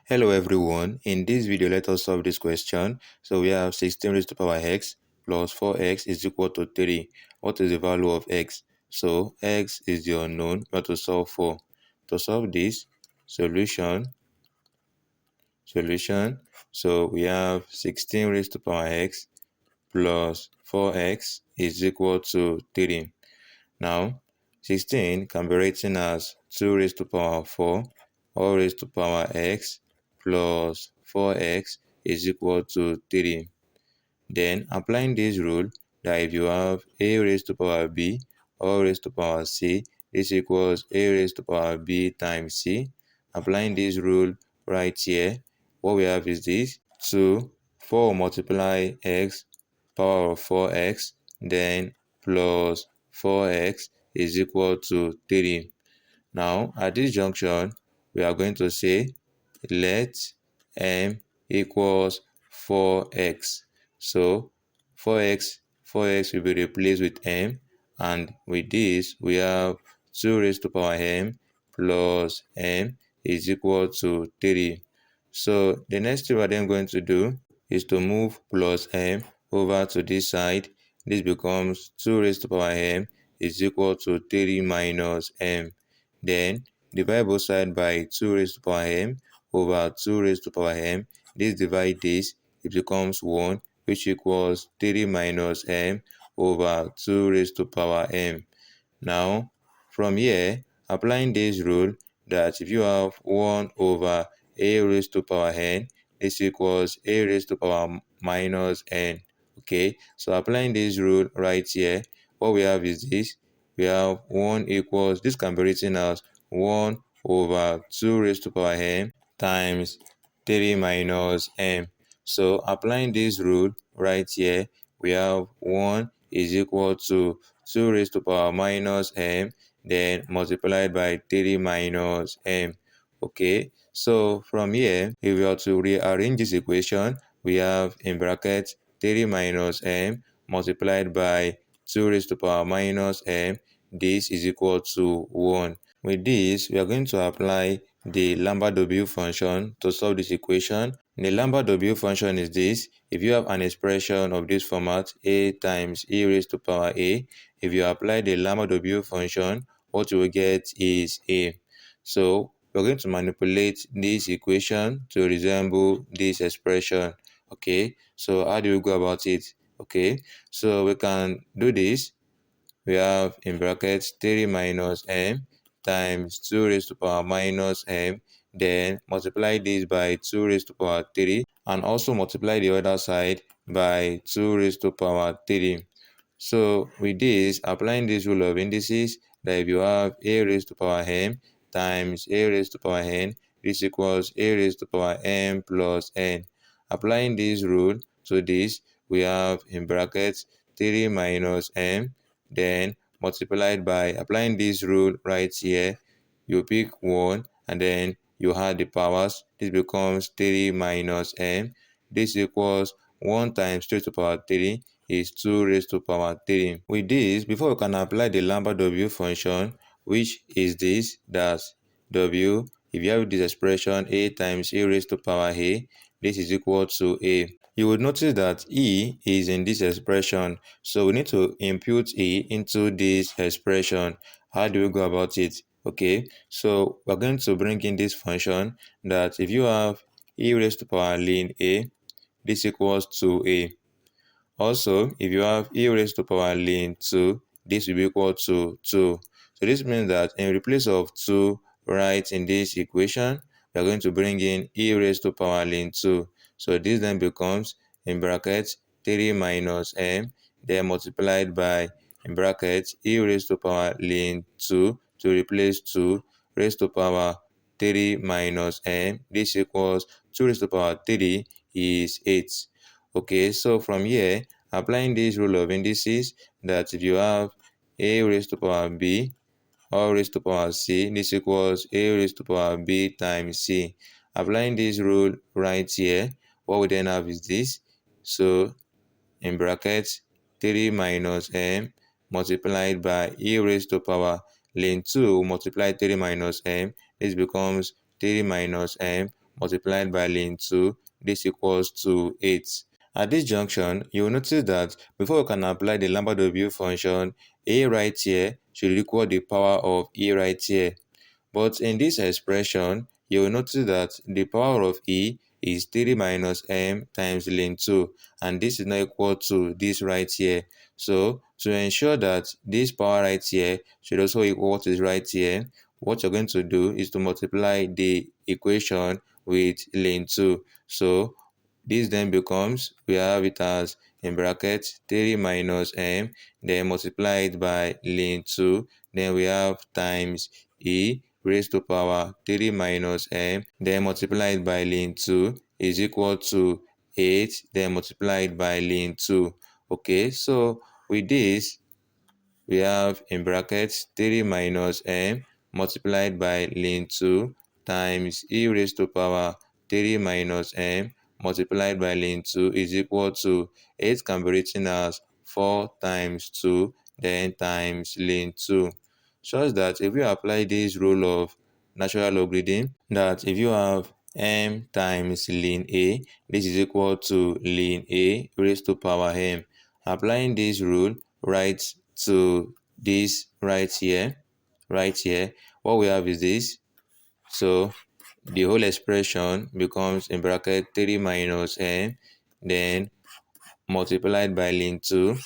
Hello everyone, in this video let us solve this question. So we have 16 raised to the power x plus 4x is equal to 3. What is the value of x? So x is the unknown we have to solve for. To solve this, solution. So we have 16 raised to the power x plus 4x is equal to 3. Now 16 can be written as 2 raised to the power 4 all raised to the power x plus 4x is equal to 3. Then applying this rule that if you have a raised to the power b all raised to the power c, this equals a raised to the power b times c. Applying this rule right here, what we have is this 2, 4 multiply x power of 4x, then plus 4x is equal to 3. Now, at this junction, we are going to say let m equals 4x. So, 4x will be replaced with m, and with this, we have 2 raised to power m plus m is equal to 3. So, the next thing we're then going to do is to move plus m over to this side. This becomes 2 raised to power m is equal to 3 minus m. Then divide both sides by 2 raised to power m over 2 raised to power m. This divide this, it becomes 1, which equals 3 minus m over 2 raised to power m. Now, from here, applying this rule that if you have 1 over a raised to power n, this equals a raised to power minus n. Okay, so applying this rule right here, what we have is this. We have 1 equals, this can be written as 1 over 2 raised to power n times 3 minus m. So applying this rule right here, we have 1 is equal to 2 raised to power minus m, then multiplied by 3 minus m. Okay, so from here, if we are to rearrange this equation, we have in brackets 3 minus m multiplied by 2 raised to power minus m. This is equal to 1. With this, we are going to apply the Lambert-W function to solve this equation. The Lambert-W function is this. If you have an expression of this format, a times e raised to power a, if you apply the Lambert-W function, what you will get is a. So we're going to manipulate this equation to resemble this expression. Okay, so how do we go about it? Okay, so we can do this. We have in brackets 3 minus m times 2 raised to power minus m, then multiply this by 2 raised to power 3 and also multiply the other side by 2 raised to power 3. So with this, applying this rule of indices, that if you have a raised to power m times a raised to power n, this equals a raised to power m plus n. Applying this rule to this, we have in brackets 3 minus m, then multiplied by, applying this rule right here, you pick 1 and then you add the powers. This becomes 3 minus m. This equals 1 times 3 to the power 3 is 2 raised to the power 3. With this, before we can apply the Lambert-W function, which is this, that's w, if you have this expression a times a raised to the power a, this is equal to a. You would notice that e is in this expression, so we need to input e into this expression. How do we go about it? Okay, so we're going to bring in this function that if you have e raised to power ln a, this equals to a. Also, if you have e raised to power ln 2, this will be equal to 2. So this means that in place of 2 right in this equation, we are going to bring in e raised to power ln 2. So this then becomes, in brackets, 3 minus m, then multiplied by, in brackets, e raised to power ln 2 to replace 2 raised to power 3 minus m. This equals 2 raised to power 3 is 8. Okay, so from here, applying this rule of indices, that if you have a raised to power b all raised to power c, this equals a raised to power b times c. Applying this rule right here, what we then have is this. So in brackets, 3 minus m multiplied by e raised to power ln 2 multiply 3 minus m. This becomes 3 minus m multiplied by ln 2, this equals to 8. At this junction, you will notice that before we can apply the Lambert W function, a right here should equal the power of e right here. But in this expression, you will notice that the power of e is 3 minus m times ln 2, and this is not equal to this right here. So, to ensure that this power right here should also equal what is right here, what you're going to do is to multiply the equation with ln 2. So, this then becomes, we have it as in brackets 3 minus m, then multiplied by ln 2, then we have times e raised to power 3 minus m, then multiplied by ln 2 is equal to 8, then multiplied by ln 2. Okay, so with this, we have in brackets 3 minus m multiplied by ln 2 times e raised to power 3 minus m multiplied by ln 2 is equal to 8 can be written as 4 times 2 then times ln 2. Such that if you apply this rule of natural logarithm, that if you have m times ln a, this is equal to ln a raised to power m. Applying this rule right to this right here, what we have is this. So the whole expression becomes in bracket 3 minus n, then multiplied by ln 2,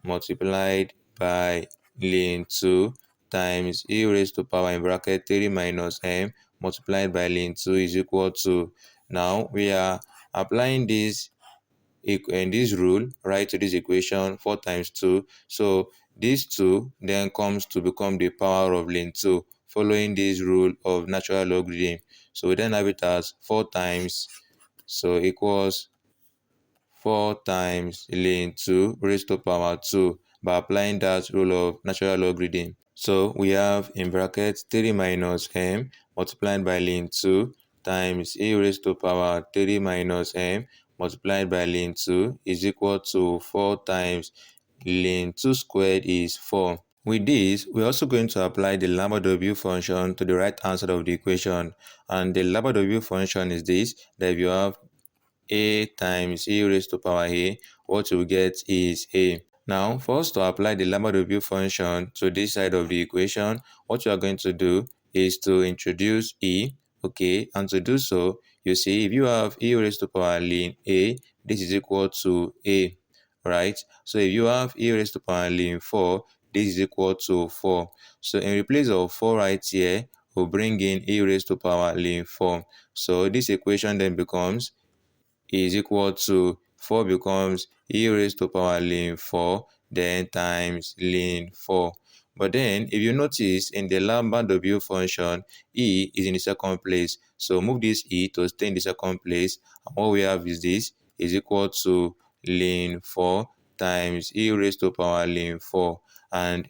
multiplied by ln 2 times e raised to power in bracket 3 minus m multiplied by ln 2 is equal to, now we are applying this in this rule right to this equation 4 times 2. So this 2 then comes to become the power of ln 2 following this rule of natural logarithm. So we then have it as 4 times, so equals 4 times ln 2 raised to power 2 by applying that rule of natural logarithm. So we have in brackets 3 minus m multiplied by ln 2 times e raised to power 3 minus m multiplied by ln 2 is equal to 4 times ln 2 squared is 4. With this, we're also going to apply the Lambert W function to the right hand side of the equation. And the Lambert W function is this, that if you have a times e raised to power a, what you get is a. Now, for us to apply the Lambert W function to this side of the equation, what you are going to do is to introduce e, okay, and to do so, you see, if you have e raised to power ln a, this is equal to a, right? So if you have e raised to power ln 4, this is equal to 4. So in place of 4 right here, we'll bring in e raised to power ln 4. So this equation then becomes is equal to 4 becomes e raised to power ln 4 then times ln 4. But then if you notice in the Lambert W function, e is in the second place. So move this e to stay in the second place. And what we have is this is equal to ln 4 times e raised to power ln 4. And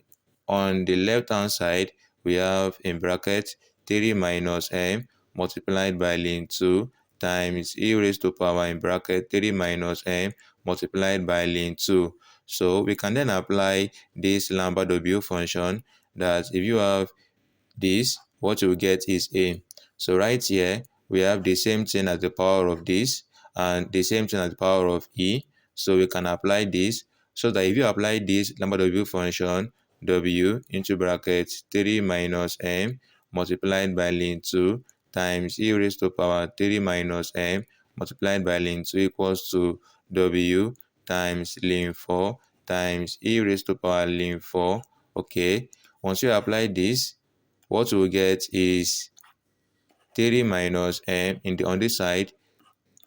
on the left hand side, we have in bracket 3 minus m multiplied by ln 2 times e raised to power in bracket 3 minus m multiplied by ln 2. So we can then apply this Lambert W function, that if you have this, what you will get is a. So right here, we have the same thing as the power of this and the same thing as the power of e. So we can apply this, so that if you apply this Lambert W function, w into bracket 3 minus m multiplied by ln 2 times e raised to power 3 minus m multiplied by ln 2 equals to w times ln 4 times e raised to power ln 4. Okay, once you apply this, what we'll get is 3 minus m on this side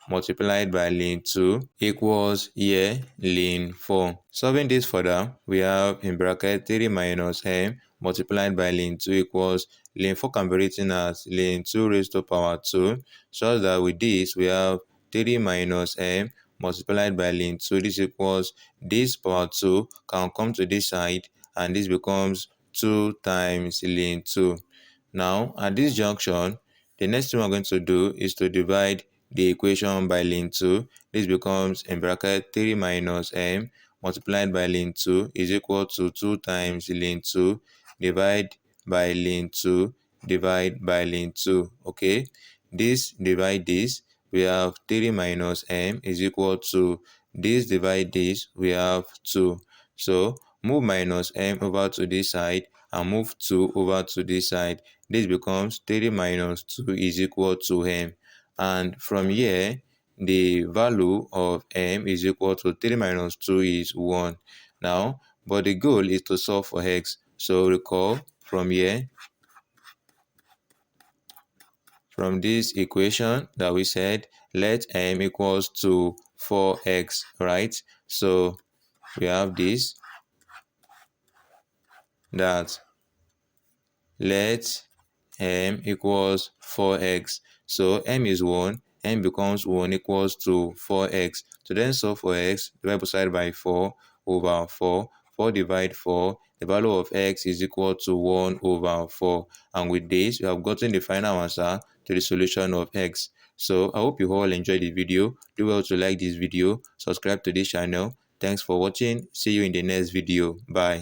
multiplied by ln 2 equals here ln 4. Solving this further, we have in bracket 3 minus m multiplied by ln 2 equals ln 4 can be written as ln 2 raised to power 2, so that with this we have 3 minus m multiplied by ln 2. This equals this power 2 can come to this side, and this becomes 2 times ln 2. Now, at this junction, the next thing we're going to do is to divide the equation by ln 2. This becomes in bracket 3 minus m multiplied by ln 2 is equal to 2 times ln 2 divide by ln 2 divide by ln 2. Okay, this divide this, we have 3 minus m is equal to this divide this, we have 2. So move minus m over to this side and move 2 over to this side. This becomes 3 minus 2 is equal to m. And from here, the value of m is equal to 3 minus 2 is 1. Now, but the goal is to solve for x. So recall from here, from this equation that we said, let m equals to 4x, right? So we have this, that let m equals 4x. So m is 1, m becomes 1 equals to 4x. To then solve for x, divide both sides by 4 over 4. 4 divide 4, the value of x is equal to 1 over 4. And with this, we have gotten the final answer to the solution of x. So I hope you all enjoyed the video. Do well to like this video, subscribe to this channel. Thanks for watching. See you in the next video. Bye.